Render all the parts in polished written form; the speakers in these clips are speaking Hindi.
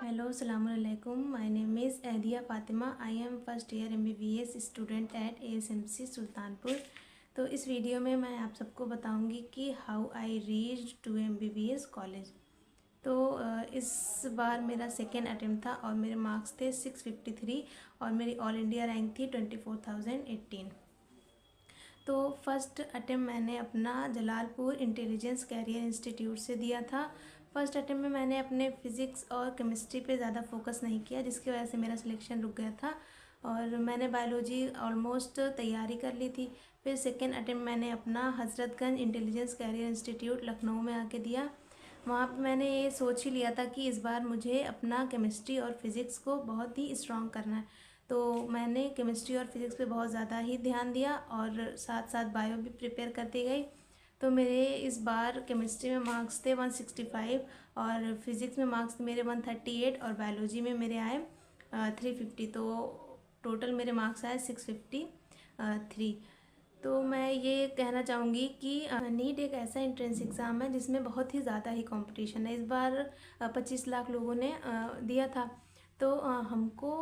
Hello, Assalamu alaikum. My name is Adia Fatima. I am first year MBBS student at ASMC Sultanpur. तो इस वीडियो में मैं आप सबको बताऊंगी कि how I reached to MBBS college. तो इस बार मेरा सेकेंड अटेम्प्ट था और मेरे मार्क्स थे 653 और मेरी ऑल इंडिया रैंक थी 24,018। तो फर्स्ट अटेम्प्ट मैंने अपना जलालपुर इंटेलिजेंस कैरियर इंस्टीट्यूट से दिया था। फर्स्ट अटेम्प्ट में मैंने अपने फिज़िक्स और केमिस्ट्री पे ज़्यादा फोकस नहीं किया, जिसकी वजह से मेरा सिलेक्शन रुक गया था और मैंने बायोलॉजी ऑलमोस्ट तैयारी कर ली थी। फिर सेकेंड अटेम्प्ट मैंने अपना Hazratganj intelligence career institute Lucknow में आके दिया। वहाँ पे मैंने ये सोच ही लिया था कि इस बार मुझे अपना केमिस्ट्री और फिज़िक्स को बहुत ही स्ट्रॉन्ग करना है। तो मैंने केमिस्ट्री और फिज़िक्स पे बहुत ज़्यादा ही ध्यान दिया और साथ साथ बायो भी प्रिपेयर करती गई। तो मेरे इस बार केमिस्ट्री में मार्क्स थे 165 और फिज़िक्स में मार्क्स थे मेरे 138 और बायोलॉजी में मेरे आए 350। तो टोटल मेरे मार्क्स आए 653। तो मैं ये कहना चाहूँगी कि नीट एक ऐसा एंट्रेंस एग्ज़ाम है जिसमें बहुत ही ज़्यादा ही कंपटीशन है। इस बार 25 लाख लोगों ने दिया था। तो हमको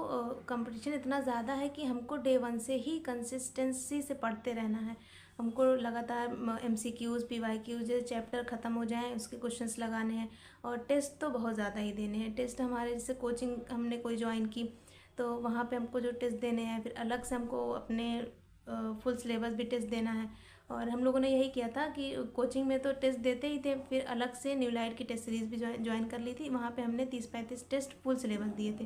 कंपटीशन इतना ज़्यादा है कि हमको डे वन से ही कंसिस्टेंसी से पढ़ते रहना है। हमको लगातार MCQs PYQs चैप्टर ख़त्म हो जाएं उसके क्वेश्चंस लगाने हैं और टेस्ट तो बहुत ज़्यादा ही देने हैं। टेस्ट हमारे जैसे कोचिंग हमने कोई ज्वाइन की तो वहाँ पे हमको जो टेस्ट देने हैं, फिर अलग से हमको अपने फुल सिलेबस भी टेस्ट देना है। और हम लोगों ने यही किया था कि कोचिंग में तो टेस्ट देते ही थे, फिर अलग से न्यूलाइट की टेस्ट सीरीज़ भी ज्वाइन कर ली थी। वहाँ पे हमने 30-35 टेस्ट फुल सिलेबस दिए थे।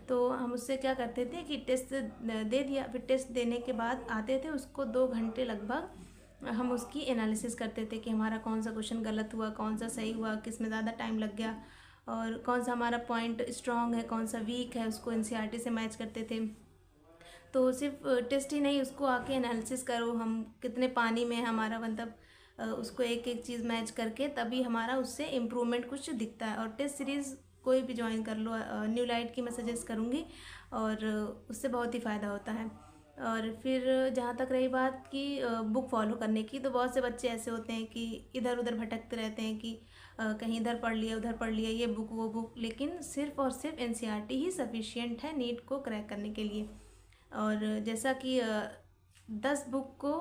तो हम उससे क्या करते थे कि टेस्ट दे दिया, फिर टेस्ट देने के बाद आते थे, उसको 2 घंटे लगभग हम उसकी एनालिसिस करते थे कि हमारा कौन सा क्वेश्चन गलत हुआ, कौन सा सही हुआ, किस में ज़्यादा टाइम लग गया और कौन सा हमारा पॉइंट स्ट्रॉन्ग है, कौन सा वीक है, उसको NCERT से मैच करते थे। तो सिर्फ टेस्ट ही नहीं, उसको आके एनालिसिस करो हम कितने पानी में है हमारा, मतलब उसको एक एक चीज़ मैच करके तभी हमारा उससे इम्प्रूवमेंट कुछ दिखता है। और टेस्ट सीरीज़ कोई भी ज्वाइन कर लो, न्यूलाइट की मैं सजेस्ट करूँगी और उससे बहुत ही फ़ायदा होता है। और फिर जहाँ तक रही बात कि बुक फॉलो करने की, तो बहुत से बच्चे ऐसे होते हैं कि इधर उधर भटकते रहते हैं कि कहीं इधर पढ़ लिया उधर पढ़ लिया, ये बुक वो बुक, लेकिन सिर्फ और सिर्फ NCERT ही सफिशिएंट है नीट को क्रैक करने के लिए। और जैसा कि 10 बुक को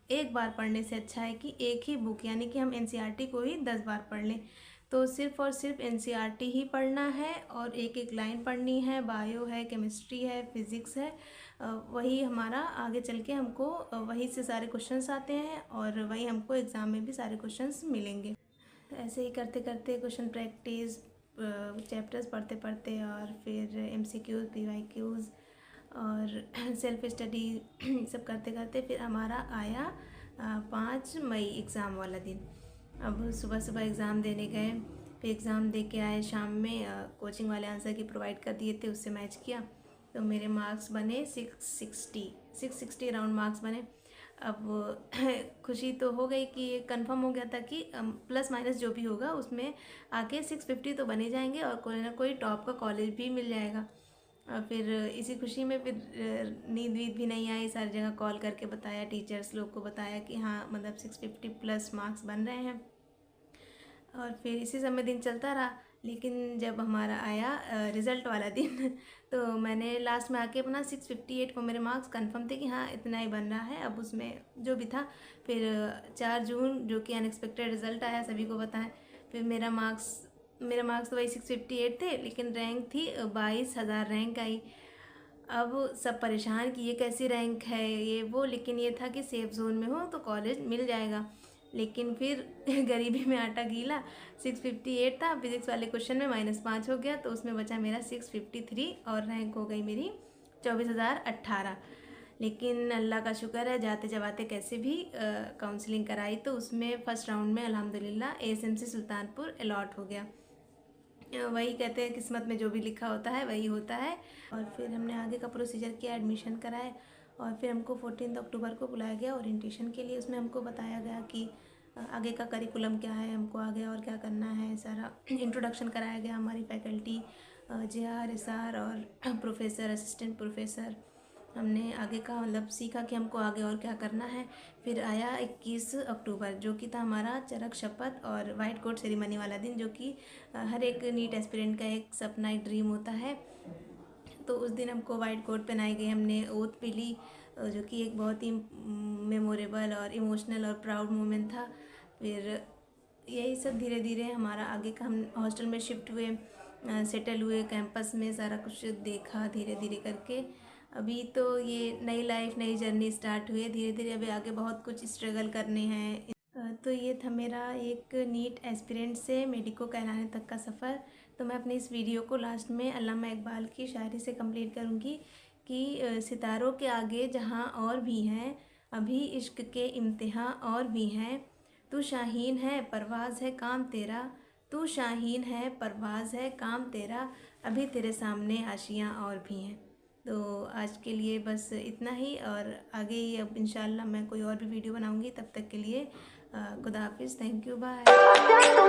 एक बार पढ़ने से अच्छा है कि एक ही बुक, यानी कि हम NCERT को ही 10 बार पढ़ लें। तो सिर्फ और सिर्फ NCERT ही पढ़ना है और एक एक लाइन पढ़नी है। बायो है, केमिस्ट्री है, फिज़िक्स है, वही हमारा आगे चल के हमको वही से सारे क्वेश्चंस आते हैं और वही हमको एग्ज़ाम में भी सारे क्वेश्चंस मिलेंगे। तो ऐसे ही करते करते क्वेश्चन प्रैक्टिस, चैप्टर्स पढ़ते पढ़ते और फिर MCQs PYQs और सेल्फ स्टडी सब करते करते फिर हमारा आया 5 मई एग्ज़ाम वाला दिन। अब सुबह सुबह एग्ज़ाम देने गए, फिर एग्ज़ाम दे के आए, शाम में कोचिंग वाले आंसर की प्रोवाइड कर दिए थे, उससे मैच किया तो मेरे मार्क्स बने 660 अराउंड मार्क्स बने। अब खुशी तो हो गई कि ये कंफर्म हो गया था कि प्लस माइनस जो भी होगा उसमें आके 650 तो बने जाएंगे और कोई ना कोई टॉप का कॉलेज भी मिल जाएगा। और फिर इसी खुशी में फिर नींद वींद भी नहीं आई, सारी जगह कॉल करके बताया, टीचर्स लोग को बताया कि हाँ मतलब 650 प्लस मार्क्स बन रहे हैं। और फिर इसी समय दिन चलता रहा, लेकिन जब हमारा आया रिज़ल्ट वाला दिन तो मैंने लास्ट में आके अपना 658 को मेरे मार्क्स कंफर्म थे कि हाँ इतना ही बन रहा है। अब उसमें जो भी था, फिर 4 जून जो कि अनएक्सपेक्टेड रिज़ल्ट आया, सभी को पता है। फिर मेरा मार्क्स तो वही 658 थे, लेकिन रैंक थी 22,000 रैंक आई। अब सब परेशान कि ये कैसी रैंक है ये वो, लेकिन ये था कि सेफ जोन में हो तो कॉलेज मिल जाएगा। लेकिन फिर गरीबी में आटा गीला, 658 था, फिजिक्स वाले क्वेश्चन में -5 हो गया तो उसमें बचा मेरा 653 और रैंक हो गई मेरी 24,018। लेकिन अल्लाह का शुक्र है, जाते जवाते कैसे भी काउंसलिंग कराई तो उसमें फ़र्स्ट राउंड में अल्हम्दुलिल्लाह ASMC सुल्तानपुर अलॉट हो गया। वही कहते हैं किस्मत में जो भी लिखा होता है वही होता है। और फिर हमने आगे का प्रोसीजर किया, एडमिशन कराए और फिर हमको 14 अक्टूबर को बुलाया गया ओरिएंटेशन के लिए। उसमें हमको बताया गया कि आगे का करिकुलम क्या है, हमको आगे और क्या करना है, सारा इंट्रोडक्शन कराया गया। हमारी फैकल्टी JR SR और प्रोफेसर, असिस्टेंट प्रोफेसर हमने आगे का मतलब सीखा कि हमको आगे और क्या करना है। फिर आया 21 अक्टूबर, जो कि था हमारा चरक शपथ और वाइट कोट सेरेमनी वाला दिन, जो कि हर एक नीट एस्पिरेंट का एक सपना, एक ड्रीम होता है। तो उस दिन हमको वाइट कोट पहनाई गई, हमने ओथ पी ली, जो कि एक बहुत ही मेमोरेबल और इमोशनल और प्राउड मोमेंट था। फिर यही सब धीरे धीरे हमारा आगे का, हम हॉस्टल में शिफ्ट हुए, सेटल हुए, कैंपस में सारा कुछ देखा धीरे धीरे करके। अभी तो ये नई लाइफ, नई जर्नी स्टार्ट हुई है धीरे धीरे। अभी आगे बहुत कुछ स्ट्रगल करने हैं। तो ये था मेरा एक नीट एस्पिरेंट से मेडिको कहलाने तक का सफ़र। तो मैं अपनी इस वीडियो को लास्ट में अल्लामा इकबाल की शायरी से कंप्लीट करूँगी कि सितारों के आगे जहाँ और भी हैं, अभी इश्क के इम्तिहां और भी हैं। तू शाहीन है, परवाज़ है काम तेरा, तू शाहीन है, परवाज़ है काम तेरा, अभी तेरे सामने आशियाँ और भी हैं। तो आज के लिए बस इतना ही, और आगे ही अब इंशाल्लाह मैं कोई और भी वीडियो बनाऊंगी। तब तक के लिए खुदा हाफिज़, थैंक यू, बाय।